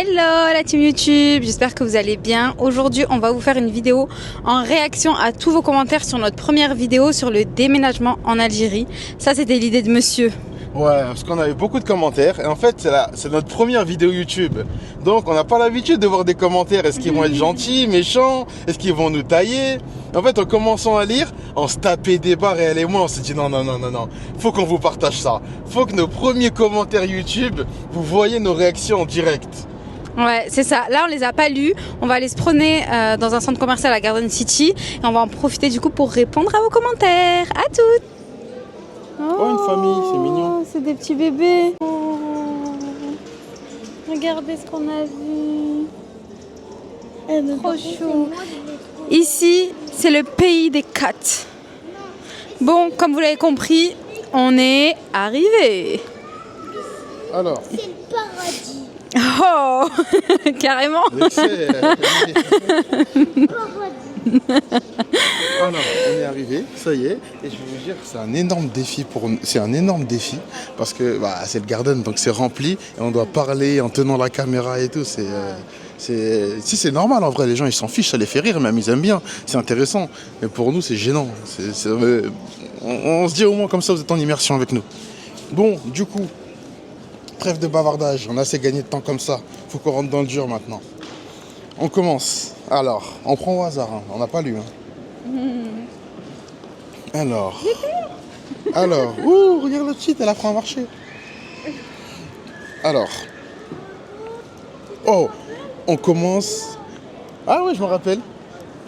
Hello la team YouTube, j'espère que vous allez bien. Aujourd'hui on va vous faire une vidéo en réaction à tous vos commentaires sur notre première vidéo sur le déménagement en Algérie. Ça c'était l'idée de monsieur. Ouais, parce qu'on a eu beaucoup de commentaires et en fait c'est notre première vidéo YouTube. Donc on n'a pas l'habitude de voir des commentaires. Est-ce qu'ils vont être gentils, méchants? Est-ce qu'ils vont nous tailler? En fait en commençant à lire, on se tapait des barres et elle et moi on s'est dit non, faut qu'on vous partage ça. Faut que nos premiers commentaires YouTube, vous voyez nos réactions en direct. Ouais, c'est ça. Là, on les a pas lus. On va aller se promener dans un centre commercial à Garden City et on va en profiter du coup pour répondre à vos commentaires. À toutes. Oh, une famille, c'est mignon. C'est des petits bébés. Oh, regardez ce qu'on a vu. Trop chou. Ici, c'est le pays des cats. Bon, comme vous l'avez compris, on est arrivé. Alors. C'est le paradis. Oh, carrément. Alors, on est arrivé, ça y est, et je vais vous dire que c'est un énorme défi pour nous. C'est un énorme défi parce que c'est le garden, donc c'est rempli et on doit parler en tenant la caméra et tout. Si c'est normal en vrai, les gens ils s'en fichent, ça les fait rire, même ils aiment bien, c'est intéressant. Mais pour nous c'est gênant. On se dit au moins comme ça vous êtes en immersion avec nous. Bon, du coup. Trêve de bavardage, on a assez gagné de temps comme ça. Faut qu'on rentre dans le dur maintenant. On commence. Alors, on prend au hasard, hein. On n'a pas lu. Hein. Alors, ouh, regarde le petite, elle apprend à marcher. Alors, oh, on commence. Ah ouais, je me rappelle.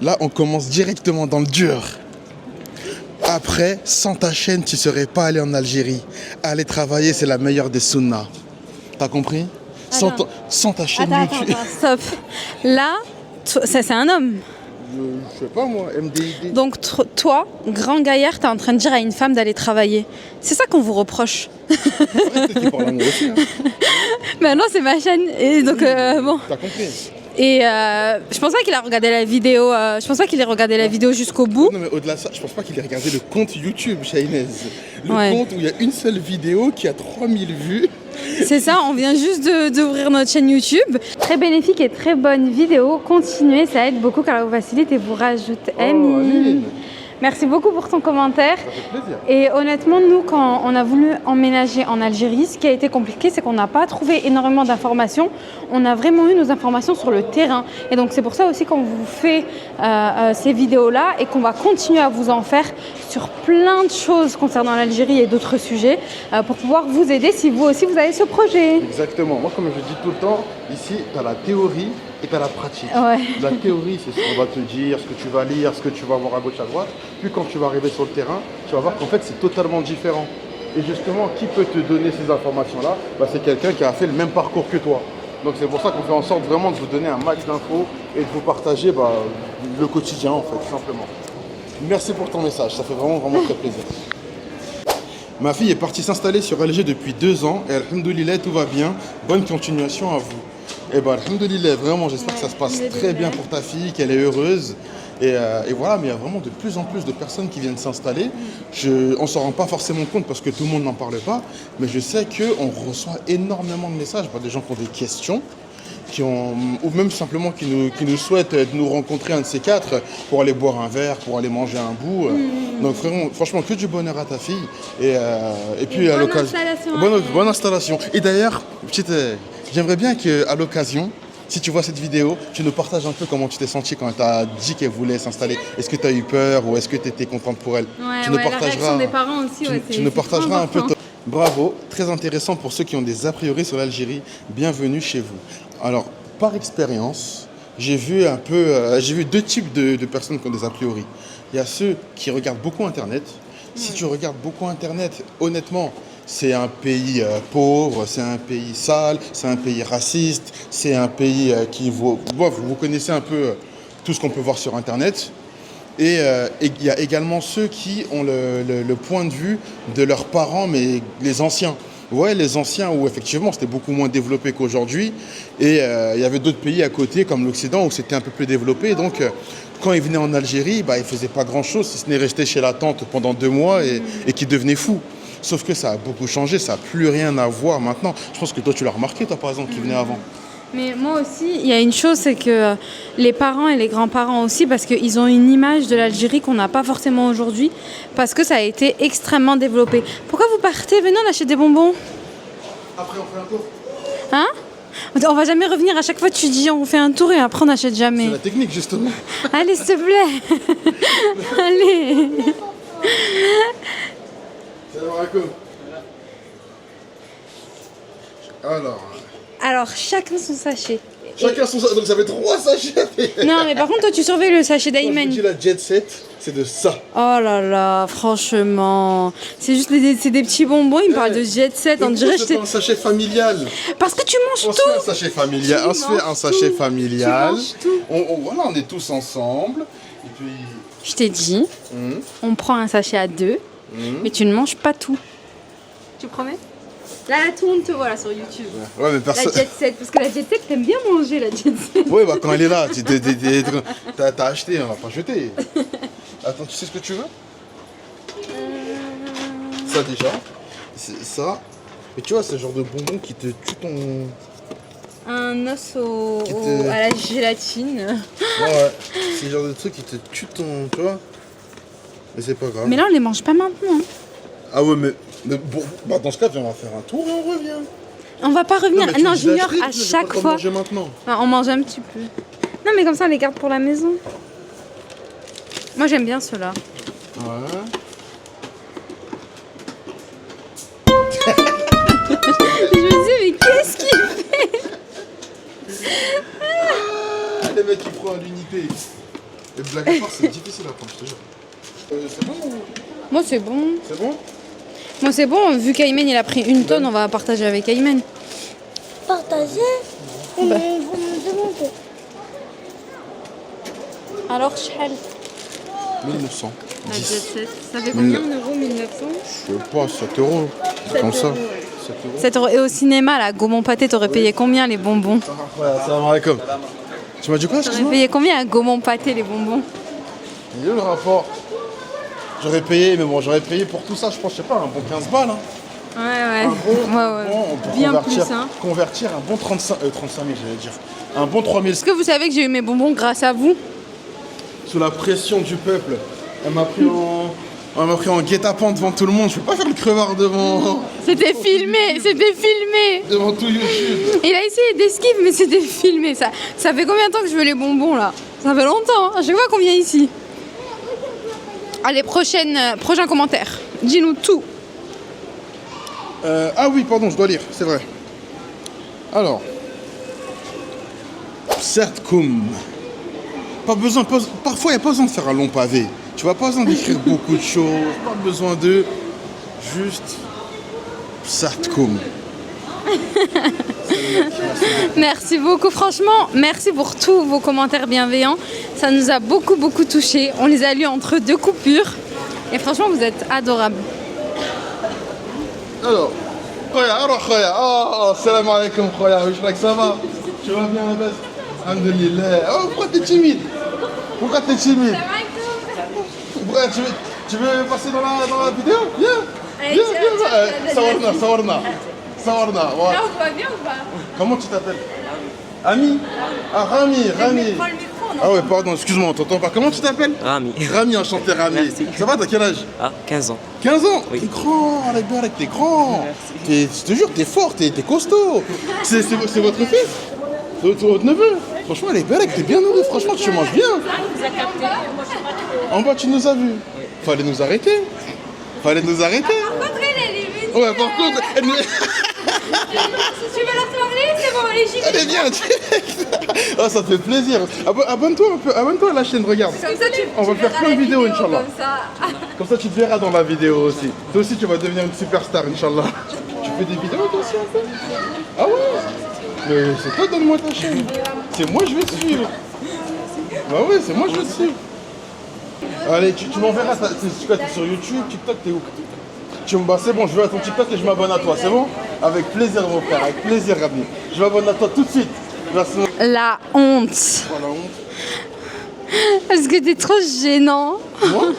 Là, on commence directement dans le dur. Après, sans ta chaîne, tu serais pas allé en Algérie. Aller travailler, c'est la meilleure des sunnas. T'as compris? Sans ta chaîne YouTube. Attends, stop. Là, c'est un homme. Je sais pas moi, MDID. Donc toi, grand gaillard, t'es en train de dire à une femme d'aller travailler. C'est ça qu'on vous reproche. Tu parles à moi aussi. Hein. Mais non, c'est ma chaîne. Et donc, bon. T'as compris. Et je pense pas qu'il a regardé la vidéo. Je pense pas qu'il ait regardé la vidéo jusqu'au bout. Non mais au-delà de ça, je pense pas qu'il ait regardé le compte YouTube, Shainez. Le compte où il y a une seule vidéo qui a 3000 vues. C'est ça, on vient juste d'ouvrir notre chaîne YouTube. Très bénéfique et très bonne vidéo. Continuez, ça aide beaucoup car elle vous facilite et vous rajoute Aline. Merci beaucoup pour ton commentaire. Ça fait plaisir. Et honnêtement, nous, quand on a voulu emménager en Algérie, ce qui a été compliqué, c'est qu'on n'a pas trouvé énormément d'informations. On a vraiment eu nos informations sur le terrain. Et donc, c'est pour ça aussi qu'on vous fait ces vidéos-là et qu'on va continuer à vous en faire sur plein de choses concernant l'Algérie et d'autres sujets pour pouvoir vous aider si vous aussi, vous avez ce projet. Exactement. Moi, comme je dis tout le temps, ici, tu as la théorie et tu as la pratique. Ouais. La théorie, c'est ce qu'on va te dire, ce que tu vas lire, ce que tu vas voir à gauche, à droite. Puis quand tu vas arriver sur le terrain, tu vas voir qu'en fait, c'est totalement différent. Et justement, qui peut te donner ces informations-là? C'est quelqu'un qui a fait le même parcours que toi. Donc c'est pour ça qu'on fait en sorte vraiment de vous donner un max d'infos et de vous partager le quotidien, en fait, tout simplement. Merci pour ton message, ça fait vraiment très plaisir. Ma fille est partie s'installer sur Alger depuis 2 ans et alhamdoulilah, tout va bien. Bonne continuation à vous. Et alhamdoulilah, vraiment, j'espère que ça se passe très bien pour ta fille, qu'elle est heureuse. Et voilà, mais il y a vraiment de plus en plus de personnes qui viennent s'installer. On ne s'en rend pas forcément compte parce que tout le monde n'en parle pas, mais je sais qu'on reçoit énormément de messages, des gens qui ont des questions, ou même simplement qui nous souhaitent nous rencontrer un de ces quatre pour aller boire un verre, pour aller manger un bout. Donc franchement, que du bonheur à ta fille. Et puis à l'occasion. Bonne installation. Et d'ailleurs, j'aimerais bien qu'à l'occasion, si tu vois cette vidéo, tu nous partages un peu comment tu t'es senti quand tu as dit qu'elle voulait s'installer. Est-ce que tu as eu peur ou est-ce que tu étais contente pour elle? Tu nous la réaction des parents aussi. Tu nous partageras un peu. Bravo, très intéressant pour ceux qui ont des a priori sur l'Algérie. Bienvenue chez vous. Alors, par expérience, j'ai vu 2 types de personnes qui ont des a priori. Il y a ceux qui regardent beaucoup Internet. Si tu regardes beaucoup Internet, honnêtement, c'est un pays pauvre, c'est un pays sale, c'est un pays raciste, c'est un pays vous connaissez un peu tout ce qu'on peut voir sur Internet. Et il y a également ceux qui ont le point de vue de leurs parents, mais les anciens. Ouais, les anciens où effectivement c'était beaucoup moins développé qu'aujourd'hui. Et il y avait d'autres pays à côté comme l'Occident où c'était un peu plus développé. Donc quand ils venaient en Algérie, ils ne faisaient pas grand-chose si ce n'est rester chez la tante pendant 2 mois et qu'ils devenaient fous. Sauf que ça a beaucoup changé, ça n'a plus rien à voir maintenant. Je pense que toi tu l'as remarqué, toi par exemple, qui venait avant. Mais moi aussi, il y a une chose, c'est que les parents et les grands-parents aussi, parce qu'ils ont une image de l'Algérie qu'on n'a pas forcément aujourd'hui, parce que ça a été extrêmement développé. Pourquoi vous partez? Venez, on achète des bonbons. Après, on fait un tour. Hein? On va jamais revenir. À chaque fois, tu dis on fait un tour et après, on n'achète jamais. C'est la technique, justement. Allez, s'il te plaît. Allez. Salam alaikum. Alors, chacun son sachet. Chacun son sachet. Donc ça fait 3 sachets. Non, mais par contre, toi, tu surveilles le sachet Quand je d'Ayman. dis la jet set, c'est de ça. Oh là là, franchement. C'est juste c'est des petits bonbons. Il me parle de jet set. On dirait que c'est un sachet familial. Parce que tu manges On se tout. fait un sachet familial. On se fait un sachet familial. Tu manges tout. Voilà, on est tous ensemble. Et puis. Je t'ai dit, on prend un sachet à 2, mais tu ne manges pas tout. Tu promets? Là, tout le monde te voit là sur YouTube. Ouais, mais La personne. jet set, parce que la jet set, t'aimes bien manger la jet set. Ouais, bah quand elle est là, t'as acheté, on va pas jeter. Attends, tu sais ce que tu veux? Ça déjà. C'est ça. Mais tu vois, c'est le genre de bonbon qui te tue ton. Un os à la gélatine. Ouais, c'est le genre de truc qui te tue ton. Tu vois? Mais c'est pas grave. Mais là, on les mange pas maintenant. Ah ouais, mais bon, bah dans ce cas, viens, on va faire un tour et on revient. On va pas revenir. mais tu Non, me dis j'ignore d'acheter, à mais j'ai chaque pas le temps de fois. manger maintenant. Enfin, on mange un petit peu. Non, mais comme ça, on les garde pour la maison. Moi, j'aime bien ceux-là. Ouais. Je me dis, mais qu'est-ce qu'il fait? Ah, les mecs qui prennent à l'unité. Les blagues à part, c'est difficile à prendre, je te jure. C'est bon ou... Moi, c'est bon. C'est bon? Moi, c'est bon. Vu qu'Ayman, il a pris une tonne, on va partager avec Ayman. Partager et vous me demandez. Alors, Chal, 1900. la 10. jet set. Ça fait combien en euros, 1900? Je sais pas, 7 euros. Comme ça. 7 euros. 7 euros. Et au cinéma, là, Gaumont Pâté, t'aurais payé combien les bonbons? Ouais, salam alaikum. Tu m'as dit quoi, T'aurais excuse-moi? payé combien à Gaumont Pâté les bonbons? Il est où le rapport? J'aurais payé, mais bon, j'aurais payé pour tout ça, je pense, je sais pas, un bon 15 balles. Hein. Ouais. Bon, on peut Bien convertir, plus, hein. convertir un bon 35 000, j'allais dire. Un bon 3 000. Est-ce que vous savez que j'ai eu mes bonbons grâce à vous? Sous la pression du peuple. Elle m'a pris en guet-apens devant tout le monde. Je peux pas faire le crevard devant C'était filmé, c'était filmé. devant tout YouTube. Il a essayé d'esquive, mais c'était filmé. Ça fait combien de temps que je veux les bonbons là? Ça fait longtemps. Hein. À chaque fois qu'on vient ici. Allez, prochain commentaire. Dis-nous tout. Ah oui, pardon, je dois lire, c'est vrai. Alors. Certes, comme. Parfois, il n'y a pas besoin de faire un long pavé. Tu vas pas besoin d'écrire beaucoup de choses. Pas besoin de. Juste. Certes, comme. Merci beaucoup, franchement, merci pour tous vos commentaires bienveillants. Ça nous a beaucoup touchés. On les a lus entre 2 coupures. Et franchement, vous êtes adorables. Alors. Khoya. Oh, salam alaikum, Khoya. Je crois que ça va. Tu vas bien, la base? Alhamdulillah. Oh, pourquoi t'es timide? Pourquoi tu veux passer dans la vidéo? Viens. Viens. Sawarna. Ouais. Là, on va bien ou pas? Comment tu t'appelles? Ami? Ah, Rami. Prends le micro, non? Ah ouais, pardon, excuse-moi, on t'entend pas. Comment tu t'appelles? Rami. Rami, enchanté, Rami. Merci. Ça va, t'as quel âge? Ah, 15 ans. 15 ans? Oui. T'es grand, Alek Barek, t'es grand. Je te jure, t'es fort, t'es costaud. C'est votre fils? Votre neveu? Franchement, Alek Barek, t'es bien nourri. Franchement, tu manges bien. En bas, tu nous as vus. Fallait nous arrêter. Par contre, elle est venue. Ouais, par contre, Si tu veux leur parler, c'est bon, allez, j'y vais. elle est bien direct. Oh, ça te fait plaisir. Abonne-toi un peu, abonne-toi à la chaîne, regarde. Comme ça, On va faire plein de vidéos, Inch'Allah. Comme ça. Comme ça, tu te verras dans la vidéo aussi. Toi aussi, tu vas devenir une superstar, Inch'Allah. Tu fais des vidéos, toi aussi, un peu? Ah ouais? Mais c'est toi, donne-moi ta chaîne. C'est moi, je vais te suivre. Bah ouais, c'est moi, je vais te suivre. Allez, tu m'enverras. T'es sur YouTube, TikTok, t'es où? Bah c'est bon, je vais à ton TikTok et je m'abonne à toi, c'est bon? Avec plaisir, mon frère, avec plaisir, Rami. Je m'abonne à toi tout de suite. Merci. La honte. Voilà, honte. Parce que t'es trop gênant. Moi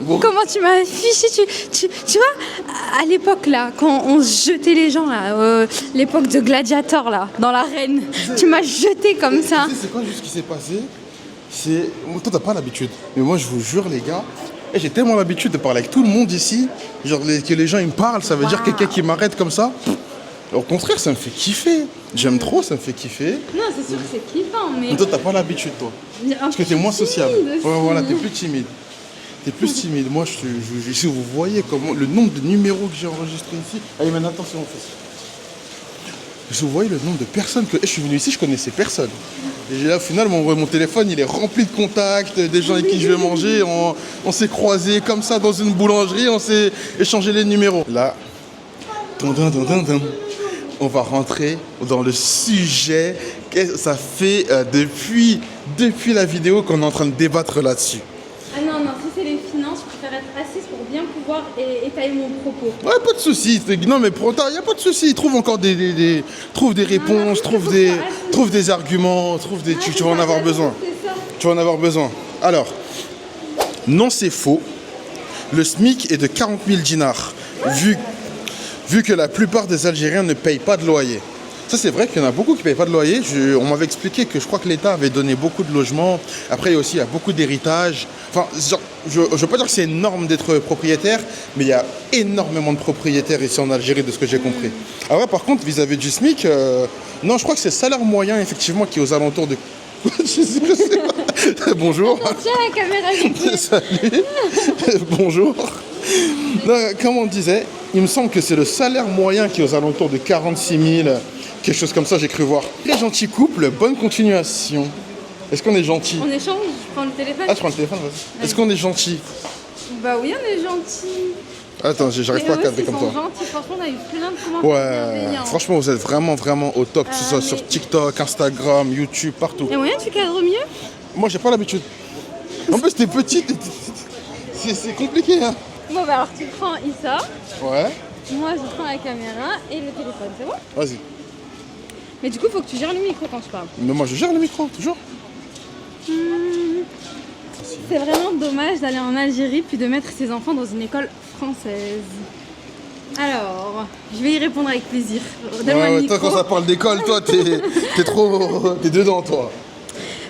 Bon. Comment tu m'as affiché tu vois, à l'époque là, quand on se jetait les gens là, l'époque de Gladiator là, dans l'arène, tu m'as jeté comme ça. Tu sais, c'est quoi juste ce qui s'est passé? C'est... Toi, t'as pas l'habitude. Mais moi, je vous jure, les gars, j'ai tellement l'habitude de parler avec tout le monde ici. Genre, que les gens, ils me parlent, ça veut dire quelqu'un qui m'arrête comme ça. Au contraire, ça me fait kiffer. J'aime trop, ça me fait kiffer. Non, c'est sûr que c'est kiffant, mais... Mais toi, t'as pas l'habitude, toi. Parce que t'es moins sociable. Aussi. Ouais, voilà, t'es plus timide. T'es plus timide. Moi, si vous voyez comment, le nombre de numéros que j'ai enregistrés ici. Allez, maintenant, attention, on fait ça. Si vous voyez le nombre de personnes que... Je suis venu ici, je connaissais personne. Et là, au final, mon téléphone, il est rempli de contacts, des gens avec qui je vais manger. On s'est croisés comme ça dans une boulangerie, on s'est échangé les numéros. Là, on va rentrer dans le sujet. Ça fait depuis la vidéo qu'on est en train de débattre là-dessus. Ah non, si c'est les finances, je préfère être assise pour bien pouvoir étaler mon propos. Ouais, pas de soucis. Non, mais pour autant, il n'y a pas de soucis. Trouve encore trouve des réponses, trouve des arguments, tu vas en avoir besoin. Tu vas en avoir besoin. Alors, non, c'est faux. Le SMIC est de 40 000 dinars, vu que la plupart des Algériens ne payent pas de loyer. Ça, c'est vrai qu'il y en a beaucoup qui ne payent pas de loyer. On m'avait expliqué que je crois que l'État avait donné beaucoup de logements. Après, il y a beaucoup d'héritage. Enfin, je ne veux pas dire que c'est énorme d'être propriétaire, mais il y a énormément de propriétaires ici en Algérie, de ce que j'ai compris. Ah ouais, par contre, vis-à-vis du SMIC, non, je crois que c'est le salaire moyen, effectivement, qui est aux alentours de... je sais pas. Bonjour. Tiens, la caméra. Salut. Bonjour. Non, comme on disait, il me semble que c'est le salaire moyen qui est aux alentours de 46 000, quelque chose comme ça, j'ai cru voir. Les gentils couples, bonne continuation. Est-ce qu'on est gentil? On échange, je prends le téléphone. Ah, tu prends le téléphone, vas-y. Est-ce qu'on est gentil? Bah oui, on est gentil. Attends, j'arrive pas à cadrer comme toi. Gentils. Franchement, on a eu plein de commentaires Ouais, bienveillants. franchement, vous êtes vraiment, vraiment au top, que ce soit sur TikTok, Instagram, YouTube, partout. Il y a moyen que tu cadres mieux? Moi, j'ai pas l'habitude. En plus, t'es petite, c'est compliqué, hein. Bon, bah alors tu prends Issa, Ouais, moi je prends la caméra et le téléphone, c'est bon? vas-y. Mais du coup, faut que tu gères le micro quand je parle. Mais moi, je gère le micro, toujours. C'est vraiment dommage d'aller en Algérie puis de mettre ses enfants dans une école française. Alors, je vais y répondre avec plaisir. Donne-moi le micro. Toi, quand ça parle d'école, toi, t'es dedans, toi.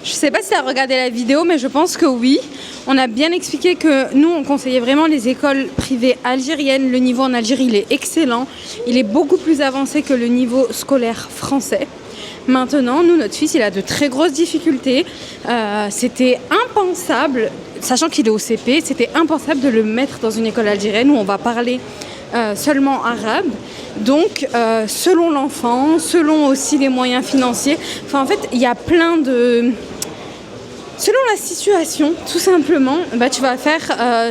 Je sais pas si tu as regardé la vidéo, mais je pense que oui. On a bien expliqué que nous, on conseillait vraiment les écoles privées algériennes. Le niveau en Algérie, il est excellent. Il est beaucoup plus avancé que le niveau scolaire français. Maintenant, nous, notre fils, il a de très grosses difficultés. C'était impensable, sachant qu'il est au CP, c'était impensable de le mettre dans une école algérienne où on va parler seulement arabe. Donc, selon l'enfant, selon aussi les moyens financiers, enfin, en fait, il y a plein de... Selon la situation, tout simplement, bah, tu vas faire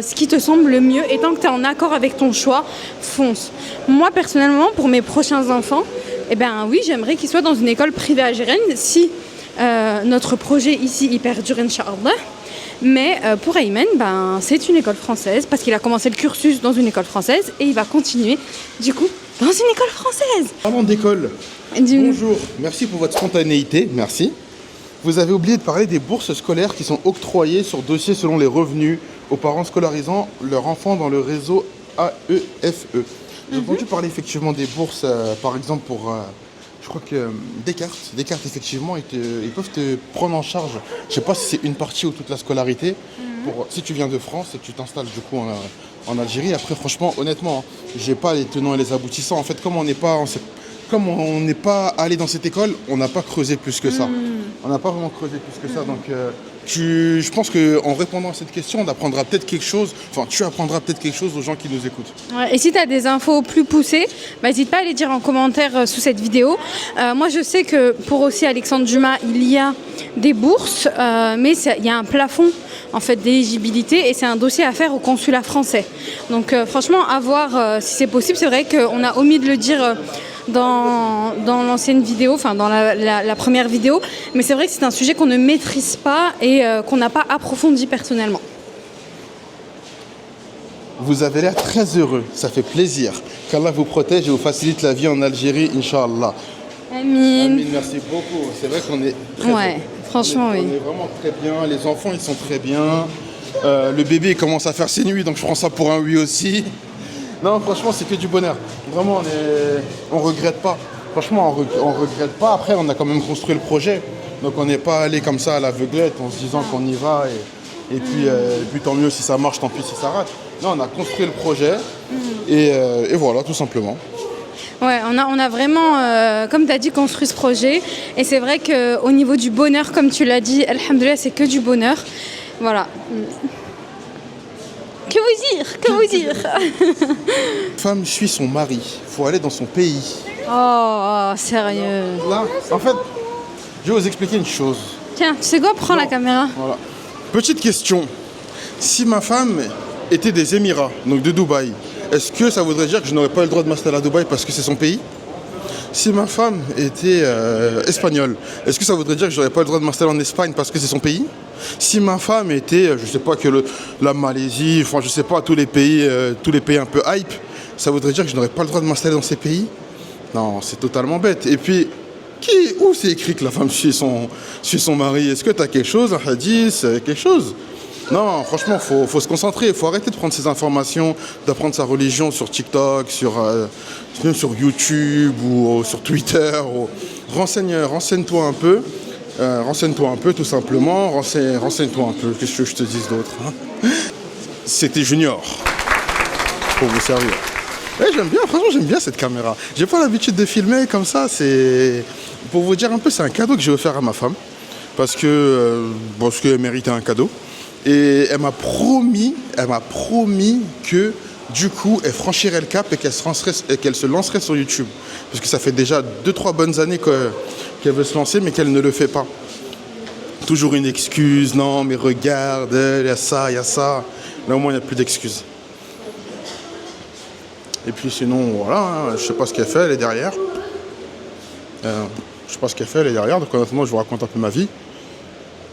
ce qui te semble le mieux. Et tant que tu es en accord avec ton choix, fonce. Moi, personnellement, pour mes prochains enfants, eh ben oui, j'aimerais qu'ils soient dans une école privée algérienne si notre projet ici, il perdure, Inch'Allah. Mais pour Aymen, ben, c'est une école française parce qu'il a commencé le cursus dans une école française et il va continuer, du coup, dans une école française. Parlons d'école. Bonjour, merci pour votre spontanéité, merci. Vous avez oublié de parler des bourses scolaires qui sont octroyées sur dossier selon les revenus aux parents scolarisant leur enfant dans le réseau AEFE. J'ai entendu parler effectivement des bourses, par exemple pour, je crois que Descartes effectivement, ils peuvent te prendre en charge, je ne sais pas si c'est une partie ou toute la scolarité, pour, si tu viens de France et que tu t'installes du coup en Algérie. Après franchement, honnêtement, j'ai pas les tenants et les aboutissants. En fait, comme on n'est pas allé dans cette école, on n'a pas creusé plus que ça. On n'a pas vraiment creusé plus que ça. Donc, je pense qu'en répondant à cette question, on apprendra peut-être quelque chose. Enfin, tu apprendras peut-être quelque chose aux gens qui nous écoutent. Ouais, et si tu as des infos plus poussées, bah, n'hésite pas à les dire en commentaire sous cette vidéo. Moi, je sais que pour aussi Alexandre Dumas, il y a des bourses, mais il y a un plafond en fait d'éligibilité et c'est un dossier à faire au consulat français. Donc, franchement, à voir si c'est possible. C'est vrai qu'on a omis de le dire. Dans l'ancienne vidéo, enfin dans la première vidéo, mais c'est vrai que c'est un sujet qu'on ne maîtrise pas et qu'on n'a pas approfondi personnellement. Vous avez l'air très heureux, ça fait plaisir. Qu'Allah vous protège et vous facilite la vie en Algérie, Inch'Allah. Amine. Amine, merci beaucoup. C'est vrai qu'on est très ouais, franchement, on est vraiment très bien. Les enfants, ils sont très bien. Le bébé commence à faire ses nuits, donc je prends ça pour un oui aussi. Non, franchement, c'est que du bonheur. Vraiment, on regrette pas. Franchement, on regrette pas. Après, on a quand même construit le projet. Donc, on n'est pas allé comme ça à l'aveuglette en se disant qu'on y va. Et puis, tant mieux si ça marche, tant pis si ça rate. Non, on a construit le projet. Et voilà, tout simplement. Ouais, on a vraiment, comme tu as dit, construit ce projet. Et c'est vrai qu'au niveau du bonheur, comme tu l'as dit, alhamdoulilah, c'est que du bonheur. Voilà. Que vous dire Femme suit son mari. Faut aller dans son pays. Oh, sérieux. Là, en fait, je vais vous expliquer une chose. Tiens, tu sais quoi, prends la caméra. Voilà. Petite question. Si ma femme était des Émirats, donc de Dubaï, est-ce que ça voudrait dire que je n'aurais pas le droit de m'installer à Dubaï parce que c'est son pays? Si ma femme était espagnole, est-ce que ça voudrait dire que je n'aurais pas le droit de m'installer en Espagne parce que c'est son pays? Si ma femme était, je sais pas, la Malaisie, enfin je sais pas, tous les pays un peu hype, ça voudrait dire que je n'aurais pas le droit de m'installer dans ces pays? Non, c'est totalement bête. Et puis, où c'est écrit que la femme suit son mari? Est-ce que tu as quelque chose, un hadith, quelque chose? Non, franchement, faut se concentrer. Il faut arrêter de prendre ces informations, d'apprendre sa religion sur TikTok, même sur YouTube ou sur Twitter. Renseigne-toi un peu. Renseigne-toi un peu, tout simplement. Renseigne-toi un peu. Qu'est-ce que je te dise d'autre, hein? C'était Junior, pour vous servir. Franchement, j'aime bien cette caméra. J'ai pas l'habitude de filmer comme ça. Pour vous dire un peu, c'est un cadeau que j'ai offert à ma femme. Parce qu'elle méritait un cadeau. Et elle m'a promis que du coup, elle franchirait le cap et qu'elle se lancerait sur YouTube. Parce que ça fait déjà 2-3 bonnes années qu'elle veut se lancer, mais qu'elle ne le fait pas. Toujours une excuse, non, mais regarde, il y a ça. Là, au moins, il n'y a plus d'excuses. Et puis sinon, voilà, hein, je sais pas ce qu'elle fait, elle est derrière. Donc honnêtement, je vous raconte un peu ma vie.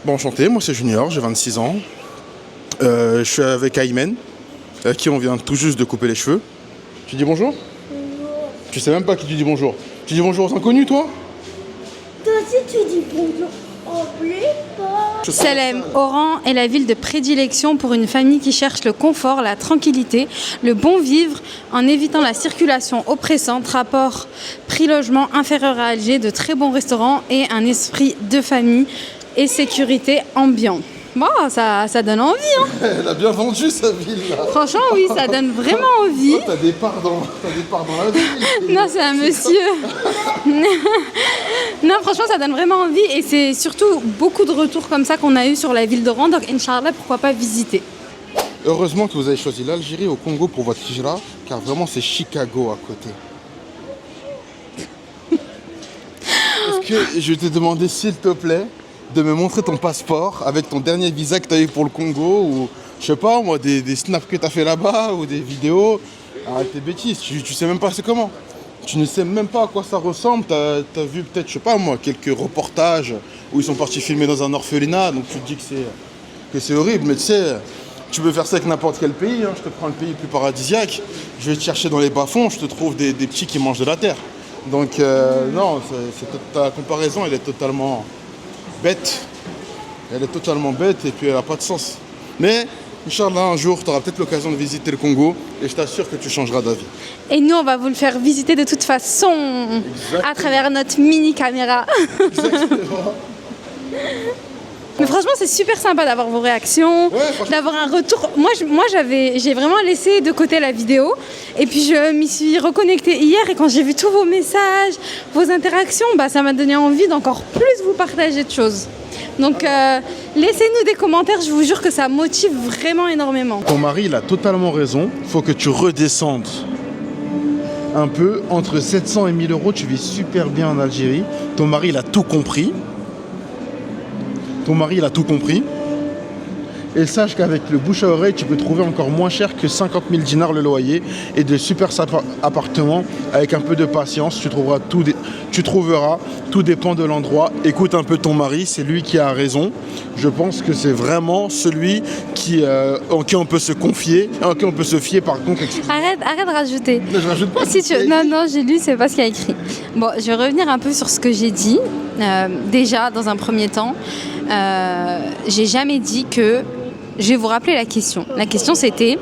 Bon, enchanté, moi c'est Junior, j'ai 26 ans. Je suis avec Aymen, à qui on vient tout juste de couper les cheveux. Tu dis bonjour? Tu sais même pas qui tu dis bonjour. Tu dis bonjour aux inconnus, toi? Toi aussi, tu dis bonjour. Oublie pas. Salem, Oran est la ville de prédilection pour une famille qui cherche le confort, la tranquillité, le bon vivre en évitant la circulation oppressante, rapport prix-logement inférieur à Alger, de très bons restaurants et un esprit de famille et sécurité ambiant. Bon, ça donne envie, hein. Elle a bien vendu sa ville, là. Franchement, oui, ça donne vraiment envie. Oh, t'as des parts dans la ville. Non, c'est un monsieur. Non, franchement, ça donne vraiment envie. Et c'est surtout beaucoup de retours comme ça qu'on a eu sur la ville d'Oran. Donc, Inch'Allah, pourquoi pas visiter. Heureusement que vous avez choisi l'Algérie au Congo pour votre hijra, car vraiment, c'est Chicago à côté. Est-ce que je t'ai demandé, s'il te plaît, de me montrer ton passeport avec ton dernier visa que tu as eu pour le Congo ou, je sais pas moi, des snaps que tu as fait là-bas ou des vidéos. Arrête tes bêtises, tu sais même pas c'est comment. Tu ne sais même pas à quoi ça ressemble. Tu as vu peut-être, je sais pas moi, quelques reportages où ils sont partis filmer dans un orphelinat, donc tu te dis que c'est horrible, mais tu sais, tu peux faire ça avec n'importe quel pays, hein. Je te prends le pays le plus paradisiaque, je vais te chercher dans les bas-fonds, je te trouve des petits qui mangent de la terre. Donc non, ta comparaison elle est totalement bête. Elle est totalement bête et puis elle n'a pas de sens. Mais, Inch'Allah, un jour, tu auras peut-être l'occasion de visiter le Congo et je t'assure que tu changeras d'avis. Et nous, on va vous le faire visiter de toute façon. Exactement. À travers notre mini caméra. Exactement. Mais franchement, c'est super sympa d'avoir vos réactions, d'avoir un retour. Moi, j'ai vraiment laissé de côté la vidéo. Et puis, je m'y suis reconnectée hier. Et quand j'ai vu tous vos messages, vos interactions, ça m'a donné envie d'encore plus vous partager de choses. Donc, laissez-nous des commentaires. Je vous jure que ça motive vraiment énormément. Ton mari, il a totalement raison. Il faut que tu redescendes un peu. Entre 700 et 1000 euros, tu vis super bien en Algérie. Ton mari, il a tout compris. Et sache qu'avec le bouche à oreille, tu peux trouver encore moins cher que 50 000 dinars le loyer et de super appartements avec un peu de patience. Tu trouveras, tout dépend de l'endroit. Écoute un peu ton mari, c'est lui qui a raison. Je pense que c'est vraiment celui en qui on peut se confier, en qui on peut se fier par contre. Arrête de rajouter. Mais je rajoute pas. Si tu... Non, j'ai lu, c'est pas ce qu'il y a écrit. Bon, je vais revenir un peu sur ce que j'ai dit. Déjà, dans un premier temps, j'ai jamais dit que je vais vous rappeler la question. La question, c'était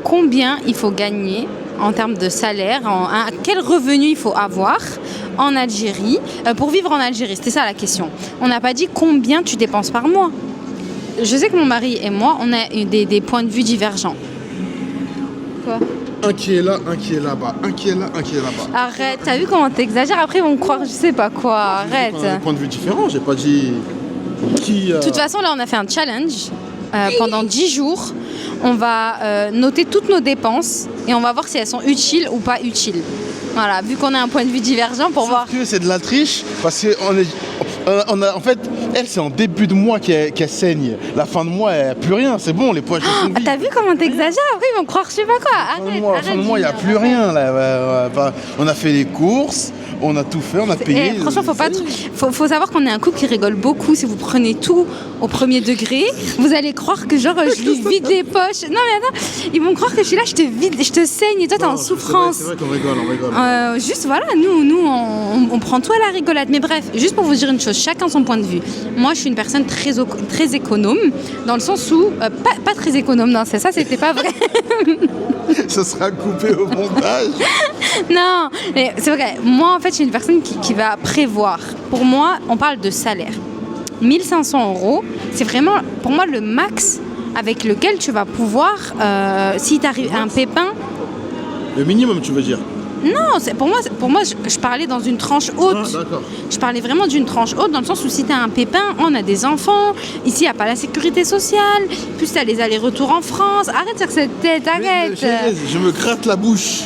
combien il faut gagner en termes de salaire, quel revenu il faut avoir en Algérie pour vivre en Algérie. C'était ça la question. On n'a pas dit combien tu dépenses par mois. Je sais que mon mari et moi, on a des points de vue divergents. Quoi ? Un qui est là, un qui est là-bas, un qui est là, un qui est là-bas. Arrête, t'as vu comment t'exagères? Après, ils vont me croire, je sais pas quoi. Arrête. On a des points de vue différents, j'ai pas dit qui. De toute façon, là, on a fait un challenge pendant 10 jours. On va noter toutes nos dépenses et on va voir si elles sont utiles ou pas utiles. Voilà, vu qu'on a un point de vue divergent pour voir. Que c'est de la triche parce que en fait, elle c'est en début de mois qu'elle saigne. La fin de mois, elle n'a plus rien, c'est bon, les poches sont vides. T'as vu comment t'exagères? Après, ils vont croire je sais pas quoi. Arrête, Fin de mois, il n'y a plus rien là. On a fait les courses. On a tout fait, on a payé. Franchement, faut savoir qu'on est un couple qui rigole beaucoup. Si vous prenez tout au premier degré, vous allez croire que genre je lui vide les poches. Non mais attends, ils vont croire que je suis là, je te vide, je te saigne et toi t'es en souffrance. C'est vrai qu'on rigole, on rigole. Juste voilà, nous on prend tout à la rigolade. Mais bref, juste pour vous dire une chose, chacun son point de vue. Moi, je suis une personne très économe, dans le sens où pas très économe. Non, c'est ça, c'était pas vrai. Ça sera coupé au montage. Non, mais c'est vrai. Moi, en fait, je suis une personne qui va prévoir. Pour moi, on parle de salaire. 1500 €, c'est vraiment, pour moi, le max avec lequel tu vas pouvoir, si t'arrives à un pépin... Le minimum, tu veux dire? Non, pour moi je parlais dans une tranche haute. Ah, d'accord. Je parlais vraiment d'une tranche haute dans le sens où si tu as un pépin, on a des enfants, ici il n'y a pas la sécurité sociale, plus tu as les allers-retours en France. Arrête sur cette tête, arrête. Je me gratte la bouche.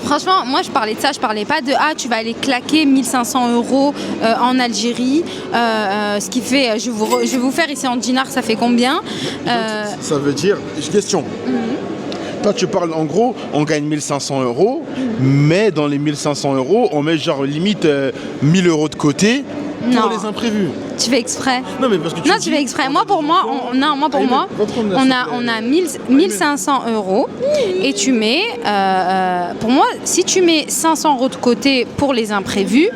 Franchement, moi je parlais de ça, je parlais pas de tu vas aller claquer 1500 € en Algérie, ce qui fait, je vais vous faire ici en dinars, ça fait combien Ça veut dire, question. Toi, tu parles en gros, on gagne 1500 €, mais dans les 1500 €, on met genre limite 1000 € de côté pour les imprévus. Tu fais exprès. Non, mais parce que tu fais exprès. Moi, pour moi, on a 1500 € et tu mets, pour moi, si tu mets 500 € de côté pour les imprévus,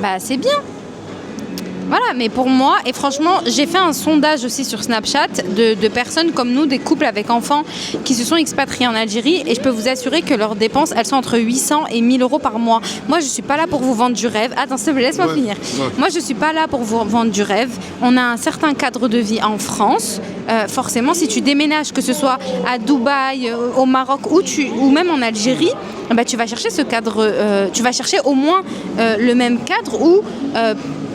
bah c'est bien. Voilà, mais pour moi, et franchement, j'ai fait un sondage aussi sur Snapchat de personnes comme nous, des couples avec enfants qui se sont expatriés en Algérie, et je peux vous assurer que leurs dépenses, elles sont entre 800 et 1000 € par mois. Moi, je suis pas là pour vous vendre du rêve. Attends, s'il te plaît, laisse-moi finir. Ouais. Moi, je suis pas là pour vous vendre du rêve. On a un certain cadre de vie en France. Forcément, si tu déménages, que ce soit à Dubaï, au Maroc ou même en Algérie, bah, tu vas chercher ce cadre, tu vas chercher au moins le même cadre ou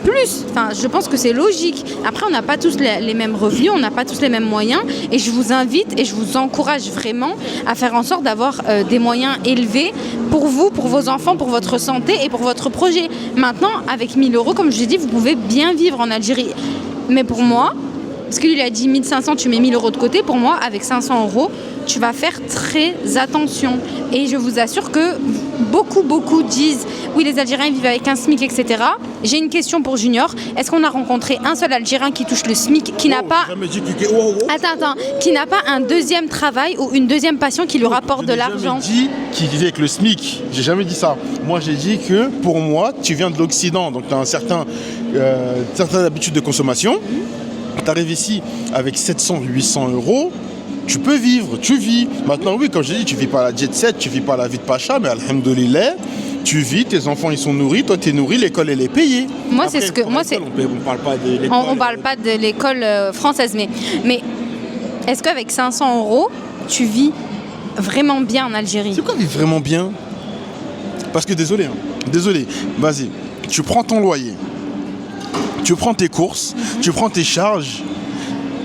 plus. Enfin, je pense que c'est logique. Après, on n'a pas tous les mêmes revenus, on n'a pas tous les mêmes moyens, et je vous invite et je vous encourage vraiment à faire en sorte d'avoir des moyens élevés pour vous, pour vos enfants, pour votre santé et pour votre projet. Maintenant, avec 1000 €, comme je l'ai dit, vous pouvez bien vivre en Algérie. Mais pour moi, parce qu'il a dit 1500, tu mets 1000 € de côté, pour moi, avec 500 €, tu vas faire très attention. Et je vous assure que beaucoup disent oui, les Algériens vivent avec un SMIC, etc. J'ai une question pour Junior. Est-ce qu'on a rencontré un seul Algérien qui touche le SMIC, qui n'a pas... Attends, qui n'a pas un deuxième travail ou une deuxième passion qui lui rapporte de l'argent? J'ai jamais dit qu'il vivait avec le SMIC. J'ai jamais dit ça. Moi, j'ai dit que pour moi, tu viens de l'Occident, donc tu as certaines habitudes de consommation. Tu arrives ici avec 700-800 €, tu peux vivre, tu vis. Maintenant, oui, comme je l'ai dit, tu vis pas la jet set, tu vis pas la vie de Pacha, mais alhamdoulilah, tu vis, tes enfants ils sont nourris, toi tu es nourri, l'école elle est payée. Moi, après, c'est ce que. Moi, c'est... On parle pas de l'école. On parle pas de l'école française, mais est-ce qu'avec 500 €, tu vis vraiment bien en Algérie? C'est quoi vivre vraiment bien? Parce que désolé, vas-y, tu prends ton loyer, tu prends tes courses, tu prends tes charges.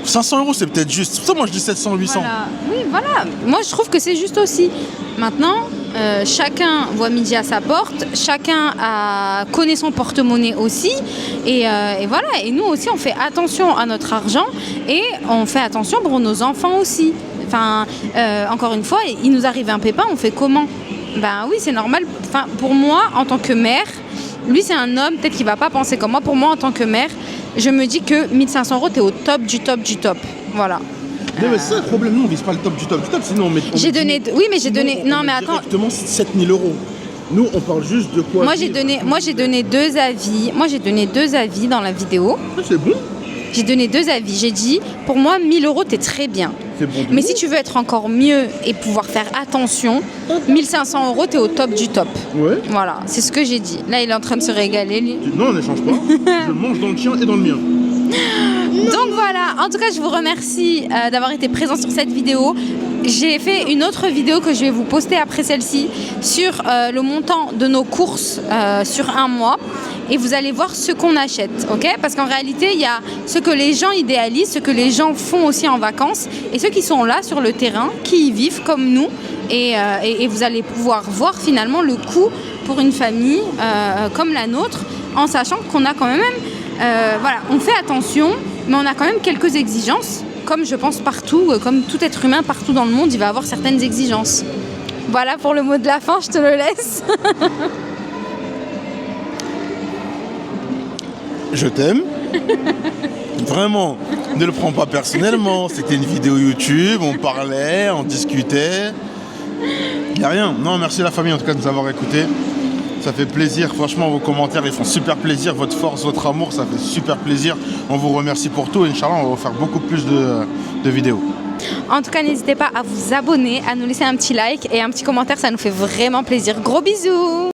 500 € c'est peut-être juste. C'est pour ça moi je dis 700, 800. Voilà. Oui, voilà. Moi je trouve que c'est juste aussi. Maintenant, chacun voit midi à sa porte, chacun connaît son porte-monnaie aussi. Et voilà. Et nous aussi on fait attention à notre argent et on fait attention pour nos enfants aussi. Enfin, encore une fois, il nous arrive un pépin, on fait comment? Ben oui, c'est normal. Enfin, pour moi, en tant que mère, lui c'est un homme, peut-être qu'il va pas penser comme moi. Pour moi, en tant que mère, je me dis que 1500 €, t'es au top du top du top. Voilà. Non, mais c'est ça le problème. Nous, on vise pas le top du top du top. Sinon, j'ai donné. Oui, mais j'ai donné. Non, mais attends. Directement 7000 €. Nous, on parle juste de quoi. Moi, j'ai donné 2 avis. Moi, j'ai donné 2 avis dans la vidéo. C'est bon. j'ai donné 2 avis. J'ai dit, pour moi, 1 000 €, t'es très bien. C'est bon. Mais si tu veux être encore mieux et pouvoir faire attention, 1 500 €, t'es au top du top. Ouais. Voilà, c'est ce que j'ai dit. Là, il est en train de se régaler, lui. Non, on n'échange pas. Je mange dans le tien et dans le mien. Donc voilà, en tout cas, je vous remercie d'avoir été présent sur cette vidéo. J'ai fait une autre vidéo que je vais vous poster après celle-ci sur le montant de nos courses sur un mois. Et vous allez voir ce qu'on achète, ok? Parce qu'en réalité, il y a ce que les gens idéalisent, ce que les gens font aussi en vacances, et ceux qui sont là sur le terrain, qui y vivent comme nous. Et vous allez pouvoir voir finalement le coût pour une famille comme la nôtre, en sachant qu'on a quand même, voilà, on fait attention, mais on a quand même quelques exigences, comme je pense partout, comme tout être humain partout dans le monde, il va avoir certaines exigences. Voilà pour le mot de la fin, je te le laisse. Je t'aime. Vraiment, ne le prends pas personnellement. C'était une vidéo YouTube, on parlait, on discutait. Il n'y a rien. Non, merci la famille en tout cas de nous avoir écoutés. Ça fait plaisir. Franchement, vos commentaires, ils font super plaisir. Votre force, votre amour, ça fait super plaisir. On vous remercie pour tout. Inch'Allah, on va vous faire beaucoup plus de vidéos. En tout cas, n'hésitez pas à vous abonner, à nous laisser un petit like et un petit commentaire. Ça nous fait vraiment plaisir. Gros bisous!